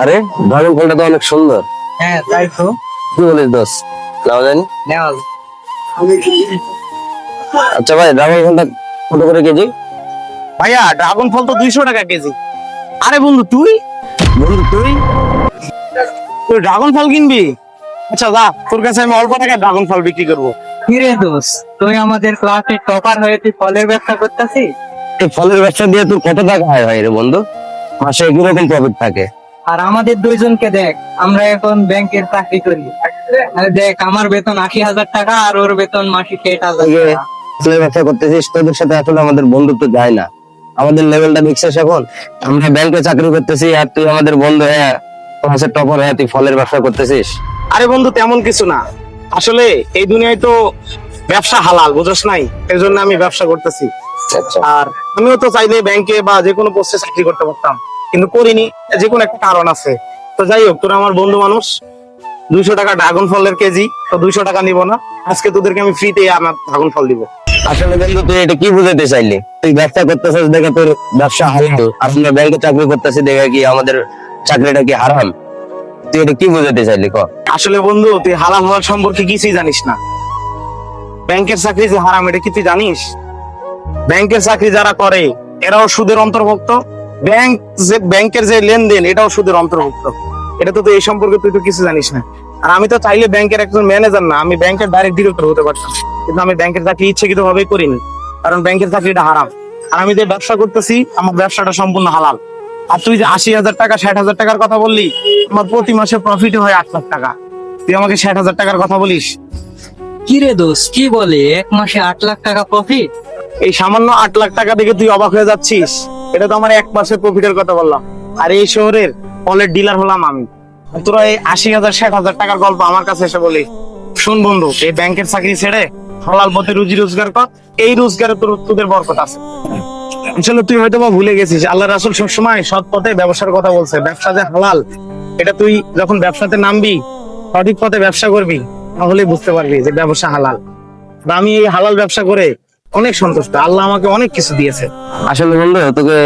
আরে ড্রাগন ফলটা তো অনেক সুন্দর। হ্যাঁ তাই তো। কি বলিস দোস্ত? নাও জানি। নেওয়া আচ্ছা ভাই, ড্রাগন ফলটা কত করে কেজি? ভাইয়া ড্রাগন ফল তো 200 টাকা কেজি। আরে বন্ধু তুই বন্ধু তুই তুই ড্রাগন ফল কিনবি? আচ্ছা যা, তোর কাছে আমি অল্প টাকায় ড্রাগন ফল বিক্রি করবো। কিরে দোষ, তুই আমাদের ক্লাসে টপার হয়ে তুই ফলের ব্যবসা করতেছিস? এই ফলের ব্যবসা দিয়ে তোর কত টাকা আয় হয় রে বন্ধু? মাসে কিরকম প্রফিট থাকে? আর আমাদের দুইজনকে দেখ, আমরা এখন ব্যাংকের চাকরি করি। আর দেখ, আমার বেতন 80,000 টাকা আর ওর বেতন মাসিক 60,000 তুই টাকা। ফলের ব্যবসা করতেছিস, তোদের সাথে আসলে আমাদের বন্ধুত্ব যায় না। আমাদের লেভেলটা দেখছিস এখন? আমরা ব্যাংকে চাকরি করতেছি আর তুই আমাদের বন্ধু হয়ে ক্লাসের টপার হয়ে তুই ফলের ব্যবসা করতেছিস। আরে বন্ধু তেমন কিছু না, আসলে এই দুনিয়ায় তো ব্যবসা হালাল, বুঝছ নাই? এই জন্য আমি ব্যবসা করতেছি। আচ্ছা, আর আমিও তো চাইলে ব্যাংকে বা যে কোনো পোস্টে চাকরি করতে পারতাম, কিন্তু করিনি। যে কোনো একটা কারণ আছে। তো যাই হোক, তোরা আমার বন্ধু মানুষ। 200 টাকা ড্রাগন ফলের কেজি, তো 200 টাকা নিব না। আজকে তোদেরকে আমি ফ্রিতে আমার ড্রাগন ফল দিব। আসলে বন্ধু তুই এটা কি বুঝাতে চাইলি? তুই ব্যবসা করতেছিস দেখে তোর ব্যবসা হালাল, আর আমরা ব্যাংকে চাকরি করতেছি দেখে কি আমাদের চাকরিটা কি হারাম? তুই এটা কি বুঝাতে চাইলি ক? আসলে বন্ধু তুই হালাল হওয়ার সম্পর্কে কিছুই জানিস না। ব্যাংকের চাকরি যে হারাম এটা কি তুই জানিস? ব্যাংকের চাকরি যারা করে এরাও সুদের অন্তর্ভুক্ত। ব্যাংকের যে লেনদেন এটাও সুদের অন্তর্ভুক্ত। এটা তো তুই এই সম্পর্কে তুই তো কিছু জানিস না। আর আমি তো চাইলে ব্যাংকের একজন ম্যানেজার না, আমি ব্যাংকের ডাইরেক্ট ডিরেক্টর হতে পারতাম, কিন্তু আমি ব্যাংকের চাকরি ইচ্ছাকৃত ভাবেই করিনি, কারণ ব্যাংকের চাকরিটা হারাম। আর আমি যে ব্যবসা করতেছি আমার ব্যবসাটা সম্পূর্ণ হালাল। আর তুই যে 80,000 টাকা 60,000 টাকার কথা বললি, আমার প্রতি মাসে প্রফিট হয় 8 লাখ টাকা। তুই আমাকে 60,000 টাকার কথা বলিস? কিরে দোষ, কি বলে 1 মাসে 8 লাখ টাকা প্রফিট? এই সামান্য 8 লাখ টাকা দেখে তুই অবাক হয়ে যাচ্ছিস? এটা তো আমার 1 মাসের প্রফিটের কথা বললাম। আর এই শহরের ফলের ডিলার হলাম আমি। আর তোরা এই 80,000 60,000 টাকার গল্প আমার কাছে এসে বলি? শোন বন্ধু, এই ব্যাংকের চাকরি ছেড়ে হালাল পথে রুজি রোজগার কর। এই রোজগারে তোদের বরকত আছে। আসলে তুই হয়তো বা ভুলে গেছিস, আল্লাহ রাসূল সবসময় সৎ পথে ব্যবসার কথা বলছে। ব্যবসা যে হালাল এটা তুই যখন ব্যবসাতে নামবি, সঠিক পথে ব্যবসা করবি, তাহলেই বুঝতে পারবি যে ব্যবসা হালাল। বা আমি এই হালাল ব্যবসা করে অনেক সন্তুষ্ট। আল্লাহ আমাকে অনেক কিছু দিয়েছে। আসলে বন্ধু তোকে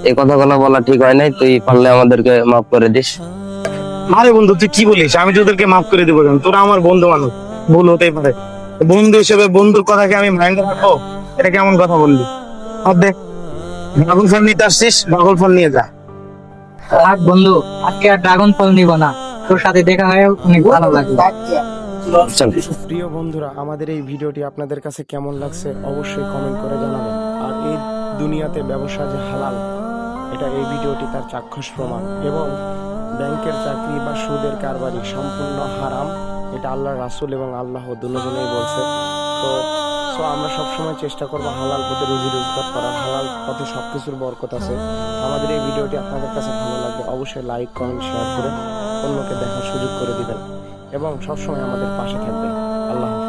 এই কথাগুলো বলা ঠিক হয় নাই, তুই পারলে আমাদেরকে মাফ করে দিস। আরে বন্ধু তুই কি বলিস? আমি তোদেরকে মাফ করে দেবো কেন? তোরা আমার বন্ধু মানুষ, ভুল হতেই পারে। বন্ধু হিসেবে বন্ধুর কথাকে আমি মাইন্ডে রাখবো? এটা কেমন কথা বললি? দেখ, ড্রাগন ফল নিতে আসছিস, ড্রাগন ফল নিয়ে যা। থাক বন্ধু, আজকে আর ড্রাগন ফল নিব না। তোর সাথে দেখা হয়ে অনেক ভালো লাগলো। চল। প্রিয় বন্ধুরা, আমাদের এই ভিডিওটি আপনাদের কাছে কেমন লাগছে অবশ্যই কমেন্ট করে জানাবেন। আর এই দুনিয়াতে ব্যবসা যে হালাল, এটা এই ভিডিওটি তার চাক্ষুষ প্রমাণ। এবং ব্যাংকের চাকরি বা সুদের কারবারি সম্পূর্ণ হারাম, এটা আল্লাহ রাসূল এবং আল্লাহ দুজনেই বলছে। তো আমরা সবসময় চেষ্টা করবো হালাল পথে রুজি রোজগার করার। হালাল পথে সবকিছুর বরকত আছে। আমাদের এই ভিডিওটি আপনাদের কাছে ভালো লাগলে অবশ্যই লাইক কমেন্ট শেয়ার করে অন্যকে দেখার সুযোগ করে দিবেন এবং সবসময় আমাদের পাশে থাকবেন। আল্লাহ হাফেজ।